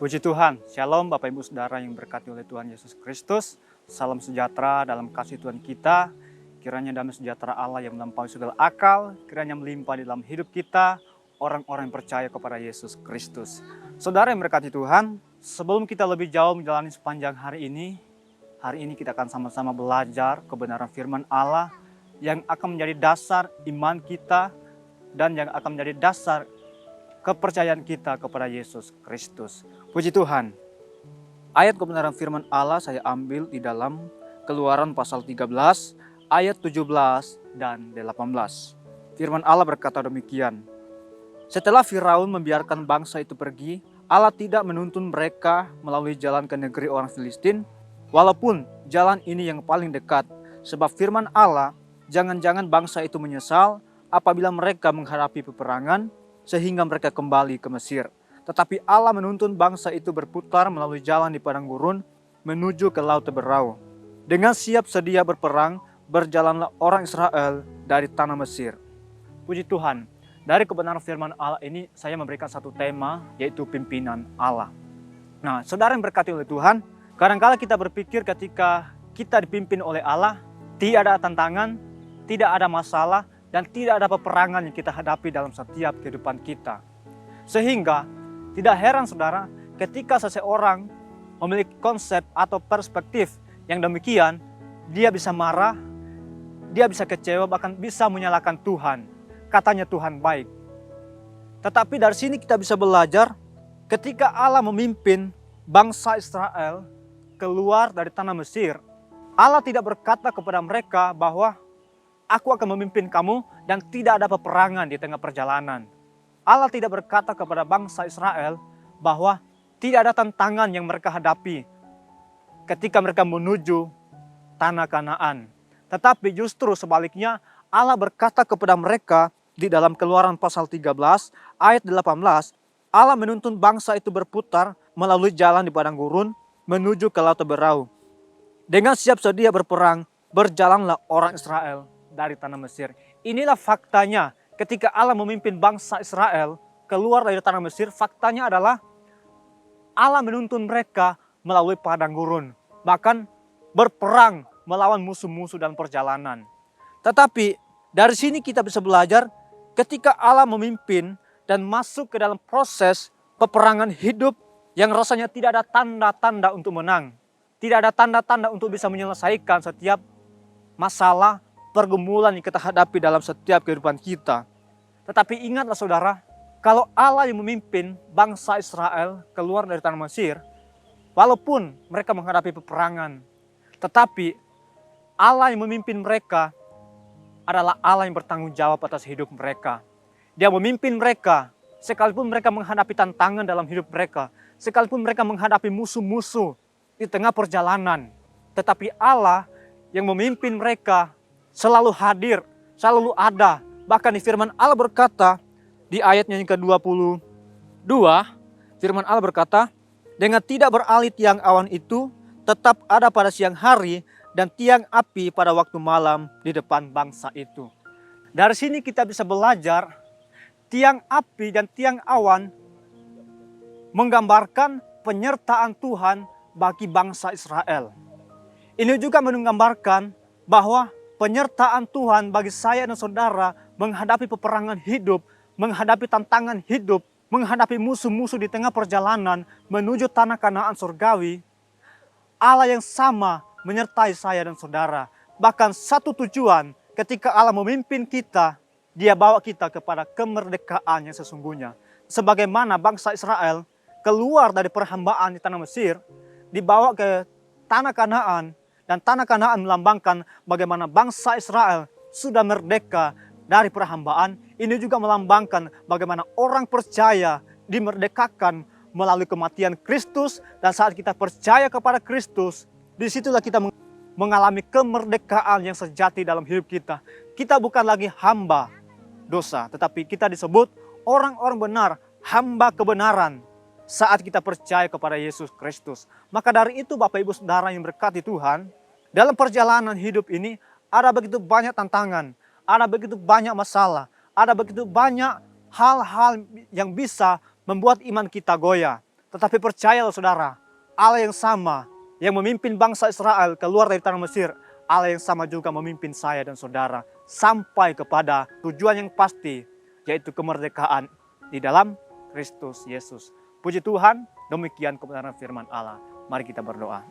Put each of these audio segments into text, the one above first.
Puji Tuhan, Shalom Bapak Ibu Saudara yang berkati oleh Tuhan Yesus Kristus. Salam sejahtera dalam kasih Tuhan kita. Kiranya damai sejahtera Allah yang melampaui segala akal, kiranya melimpah di dalam hidup kita, orang-orang yang percaya kepada Yesus Kristus. Saudara yang berkati Tuhan, sebelum kita lebih jauh menjalani sepanjang hari ini kita akan sama-sama belajar kebenaran firman Allah yang akan menjadi dasar iman kita dan yang akan menjadi dasar kepercayaan kita kepada Yesus Kristus. Puji Tuhan. Ayat kebenaran firman Allah saya ambil di dalam Keluaran pasal 13 ayat 17 dan 18. Firman Allah berkata demikian. Setelah Firaun membiarkan bangsa itu pergi, Allah tidak menuntun mereka melalui jalan ke negeri orang Filistin, walaupun jalan ini yang paling dekat. Sebab firman Allah, jangan-jangan bangsa itu menyesal apabila mereka menghadapi peperangan, sehingga mereka kembali ke Mesir. Tetapi Allah menuntun bangsa itu berputar melalui jalan di padang gurun menuju ke Laut Teberau. Dengan siap sedia berperang, berjalanlah orang Israel dari tanah Mesir. Puji Tuhan, dari kebenaran firman Allah ini saya memberikan satu tema, yaitu pimpinan Allah. Nah, saudara yang berkati oleh Tuhan, kadang-kala kita berpikir ketika kita dipimpin oleh Allah, tidak ada tantangan, tidak ada masalah, dan tidak ada peperangan yang kita hadapi dalam setiap kehidupan kita. Sehingga tidak heran saudara, ketika seseorang memiliki konsep atau perspektif yang demikian, dia bisa marah, dia bisa kecewa, bahkan bisa menyalahkan Tuhan. Katanya Tuhan baik. Tetapi dari sini kita bisa belajar, ketika Allah memimpin bangsa Israel keluar dari tanah Mesir, Allah tidak berkata kepada mereka bahwa aku akan memimpin kamu dan tidak ada peperangan di tengah perjalanan. Allah tidak berkata kepada bangsa Israel bahwa tidak ada tantangan yang mereka hadapi ketika mereka menuju tanah Kanaan. Tetapi justru sebaliknya Allah berkata kepada mereka di dalam Keluaran pasal 13 ayat 18, Allah menuntun bangsa itu berputar melalui jalan di padang gurun menuju ke Laut Teberau. Dengan siap sedia berperang, berjalanlah orang Israel dari tanah Mesir. Inilah faktanya ketika Allah memimpin bangsa Israel keluar dari tanah Mesir, faktanya adalah Allah menuntun mereka melalui padang gurun, bahkan berperang melawan musuh-musuh dan perjalanan. Tetapi dari sini kita bisa belajar ketika Allah memimpin dan masuk ke dalam proses peperangan hidup yang rasanya tidak ada tanda-tanda untuk menang, tidak ada tanda-tanda untuk bisa menyelesaikan setiap masalah, pergumulan yang kita hadapi dalam setiap kehidupan kita. Tetapi ingatlah saudara, kalau Allah yang memimpin bangsa Israel keluar dari tanah Mesir, walaupun mereka menghadapi peperangan, tetapi Allah yang memimpin mereka adalah Allah yang bertanggung jawab atas hidup mereka. Dia memimpin mereka sekalipun mereka menghadapi tantangan dalam hidup mereka, sekalipun mereka menghadapi musuh-musuh di tengah perjalanan. Tetapi Allah yang memimpin mereka selalu hadir, selalu ada. Bahkan di firman Allah berkata di ayatnya yang ke-22, firman Allah berkata, dengan tidak beralih tiang awan itu tetap ada pada siang hari dan tiang api pada waktu malam di depan bangsa itu. Dari sini kita bisa belajar tiang api dan tiang awan menggambarkan penyertaan Tuhan bagi bangsa Israel. Ini juga menggambarkan bahwa penyertaan Tuhan bagi saya dan saudara menghadapi peperangan hidup, menghadapi tantangan hidup, menghadapi musuh-musuh di tengah perjalanan menuju tanah Kanaan surgawi. Allah yang sama menyertai saya dan saudara. Bahkan satu tujuan ketika Allah memimpin kita, Dia bawa kita kepada kemerdekaan yang sesungguhnya. Sebagaimana bangsa Israel keluar dari perhambaan di tanah Mesir, dibawa ke tanah Kanaan, dan tanah Kanaan melambangkan bagaimana bangsa Israel sudah merdeka dari perhambaan. Ini juga melambangkan bagaimana orang percaya dimerdekakan melalui kematian Kristus, dan saat kita percaya kepada Kristus, disitulah kita mengalami kemerdekaan yang sejati dalam hidup kita. Kita bukan lagi hamba dosa, tetapi kita disebut orang-orang benar, hamba kebenaran saat kita percaya kepada Yesus Kristus. Maka dari itu Bapak Ibu Saudara yang berkati Tuhan, dalam perjalanan hidup ini ada begitu banyak tantangan, ada begitu banyak masalah, ada begitu banyak hal-hal yang bisa membuat iman kita goyah. Tetapi percayalah saudara, Allah yang sama yang memimpin bangsa Israel keluar dari tanah Mesir, Allah yang sama juga memimpin saya dan saudara sampai kepada tujuan yang pasti, yaitu kemerdekaan di dalam Kristus Yesus. Puji Tuhan, demikian kebenaran firman Allah. Mari kita berdoa.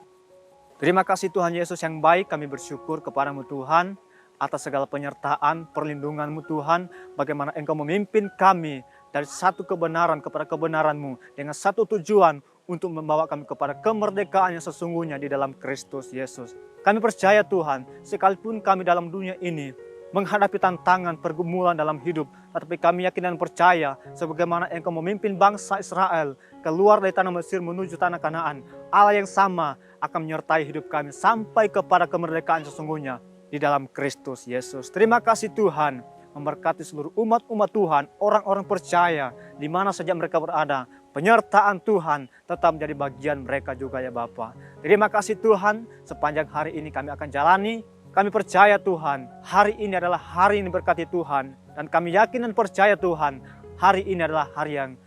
Terima kasih Tuhan Yesus yang baik, kami bersyukur kepadamu Tuhan atas segala penyertaan, perlindungan-Mu Tuhan, bagaimana Engkau memimpin kami dari satu kebenaran kepada kebenaran-Mu dengan satu tujuan untuk membawa kami kepada kemerdekaan yang sesungguhnya di dalam Kristus Yesus. Kami percaya Tuhan, sekalipun kami dalam dunia ini menghadapi tantangan pergumulan dalam hidup, tetapi kami yakin dan percaya sebagaimana Engkau memimpin bangsa Israel keluar dari tanah Mesir menuju tanah Kanaan, Allah yang sama akan menyertai hidup kami sampai kepada kemerdekaan sesungguhnya di dalam Kristus Yesus. Terima kasih Tuhan, memberkati seluruh umat-umat Tuhan, orang-orang percaya di mana saja mereka berada. Penyertaan Tuhan tetap menjadi bagian mereka juga ya Bapa. Terima kasih Tuhan, sepanjang hari ini kami akan jalani. Kami percaya Tuhan, hari ini adalah hari yang diberkati Tuhan. Dan kami yakin dan percaya Tuhan, hari ini adalah hari yang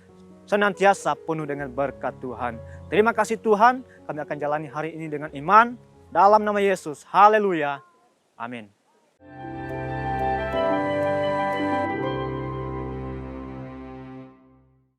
senantiasa penuh dengan berkat Tuhan. Terima kasih Tuhan, kami akan jalani hari ini dengan iman. Dalam nama Yesus, haleluya. Amin.